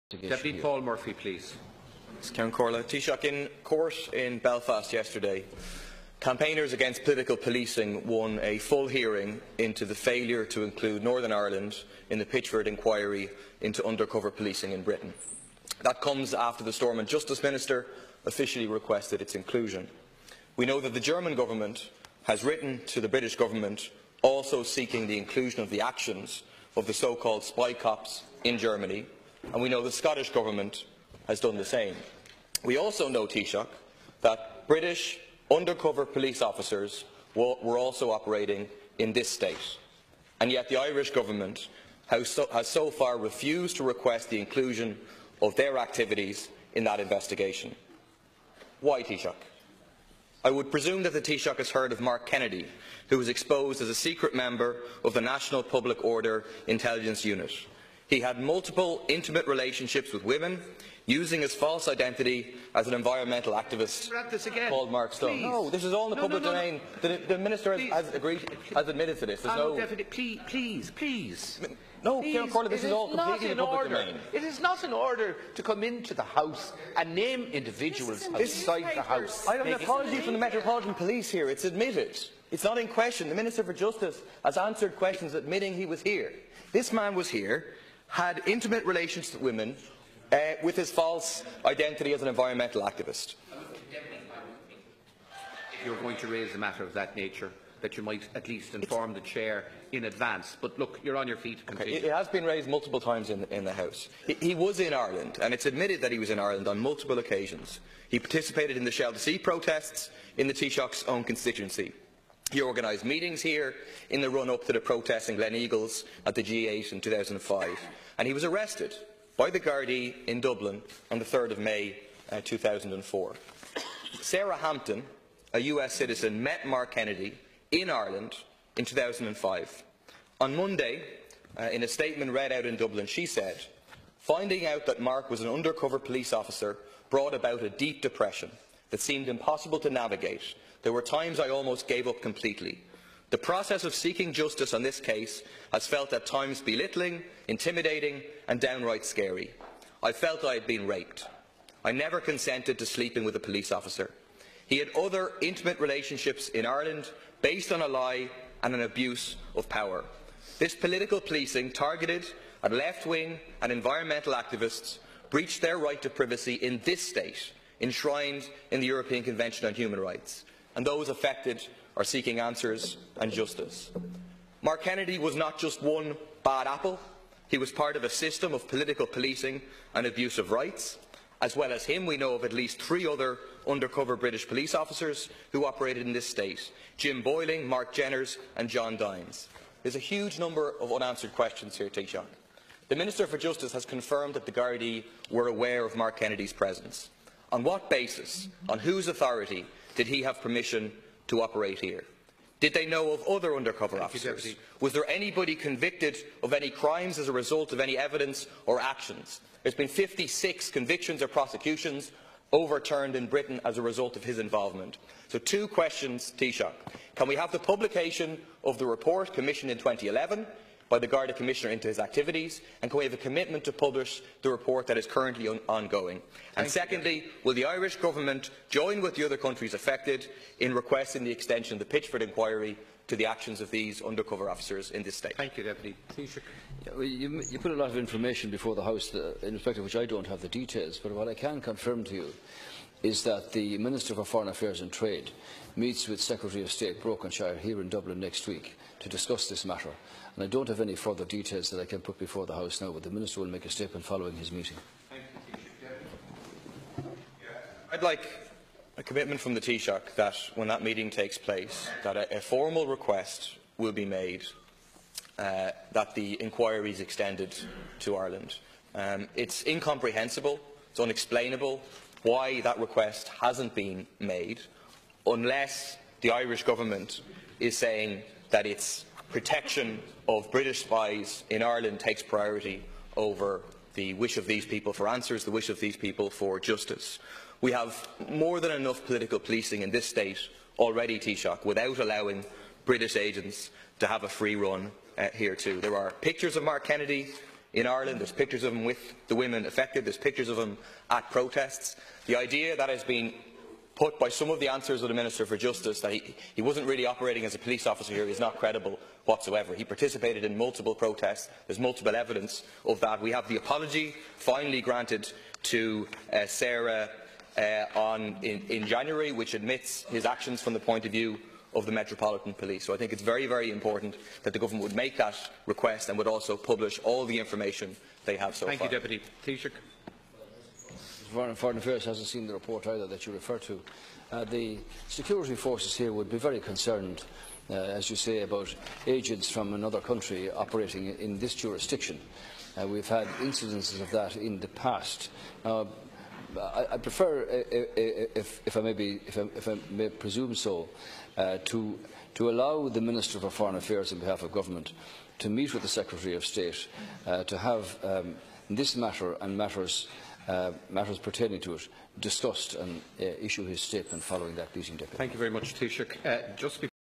Deputy Paul Murphy, please. Count Corla. Taoiseach, in court in Belfast yesterday, campaigners against political policing won a full hearing into the failure to include Northern Ireland in the Pitchford inquiry into undercover policing in Britain. That comes after the Storm and Justice Minister officially requested its inclusion. We know that the German government has written to the British government also seeking the inclusion of the actions of the so-called Spycops in Germany, and we know the Scottish government has done the same. We also know, Taoiseach, that British undercover police officers were also operating in this state, and yet the Irish government has so far refused to request the inclusion of their activities in that investigation. Why, Taoiseach? I would presume that the Taoiseach has heard of Mark Kennedy, who was exposed as a secret member of the National Public Order Intelligence Unit. He had multiple intimate relationships with women, using his false identity as an environmental activist called Mark Stone. Please. No, this is all in the public domain. The Minister has admitted to this. There's no... Please. No, Count Corla, this is all completely in the public domain. It is not in order to come into the House and name individuals outside the House. I have an apology from the Metropolitan Police here. It's admitted. It's not in question. The Minister for Justice has answered questions admitting he was here. This man was here, had intimate relations with women, with his false identity as an environmental activist. If you're going to raise a matter of that nature, that you might at least inform the Chair in advance. But look, you're on your feet. Okay, it has been raised multiple times in the House. He was in Ireland, and it's admitted that he was in Ireland on multiple occasions. He participated in the Shell to Sea protests in the Taoiseach's own constituency. He organised meetings here in the run-up to the protests in Gleneagles at the G8 in 2005, and he was arrested by the Gardaí in Dublin on the 3rd of May 2004. Sarah Hampton, a US citizen, met Mark Kennedy in Ireland in 2005. On Monday, in a statement read out in Dublin, she said, "Finding out that Mark was an undercover police officer brought about a deep depression that seemed impossible to navigate. There were times I almost gave up completely. The process of seeking justice on this case has felt at times belittling, intimidating and downright scary. I felt I had been raped. I never consented to sleeping with a police officer. He had other intimate relationships in Ireland based on a lie and an abuse of power. This political policing targeted at left-wing and environmental activists breached their right to privacy in this state, enshrined in the European Convention on Human Rights, and those affected are seeking answers and justice." Mark Kennedy was not just one bad apple. He was part of a system of political policing and abuse of rights. As well as him, we know of at least 3 other undercover British police officers who operated in this state: Jim Boyling, Mark Jenners and John Dines. There's a huge number of unanswered questions here, Taoiseach. The Minister for Justice has confirmed that the Gardaí were aware of Mark Kennedy's presence. On what basis, on whose authority, did he have permission to operate here? Did they know of other undercover officers? Was there anybody convicted of any crimes as a result of any evidence or actions? There have been 56 convictions or prosecutions overturned in Britain as a result of his involvement. So 2 questions, Taoiseach. Can we have the publication of the report commissioned in 2011 by the Garda Commissioner into his activities, and can we have a commitment to publish the report that is currently ongoing? And secondly, will the Irish Government join with the other countries affected in requesting the extension of the Pitchford inquiry to the actions of these undercover officers in this state? Thank you, Deputy. Yeah, well, you put a lot of information before the House in respect of which I don't have the details, but what I can confirm to you is that the Minister for Foreign Affairs and Trade meets with Secretary of State Brokenshire here in Dublin next week to discuss this matter. And I don't have any further details that I can put before the House now, but the Minister will make a statement following his meeting. I'd like a commitment from the Taoiseach that when that meeting takes place, that a formal request will be made that the inquiry is extended to Ireland. It's incomprehensible, it's unexplainable why that request hasn't been made, unless the Irish Government is saying that its protection of British spies in Ireland takes priority over the wish of these people for answers, the wish of these people for justice. We have more than enough political policing in this state already, Taoiseach, without allowing British agents to have a free run here too. There are pictures of Mark Kennedy in Ireland. There's pictures of him with the women affected. There's pictures of him at protests. The idea that has been put by some of the answers of the Minister for Justice that he wasn't really operating as a police officer here is not credible whatsoever. He participated in multiple protests. There's multiple evidence of that. We have the apology finally granted to Sarah in January, which admits his actions from the point of view of the Metropolitan Police. So I think it's very, very important that the Government would make that request and would also publish all the information they have so far. Thank you, Deputy Taoiseach. Foreign Affairs hasn't seen the report either that you refer to. The security forces here would be very concerned, as you say, about agents from another country operating in this jurisdiction. We've had incidences of that in the past. I prefer, if I may presume so, to allow the Minister for Foreign Affairs on behalf of Government to meet with the Secretary of State to have this matter and matters pertaining to it discussed and issue his statement following that meeting. Deputy. Thank you very much, Taoiseach. Just before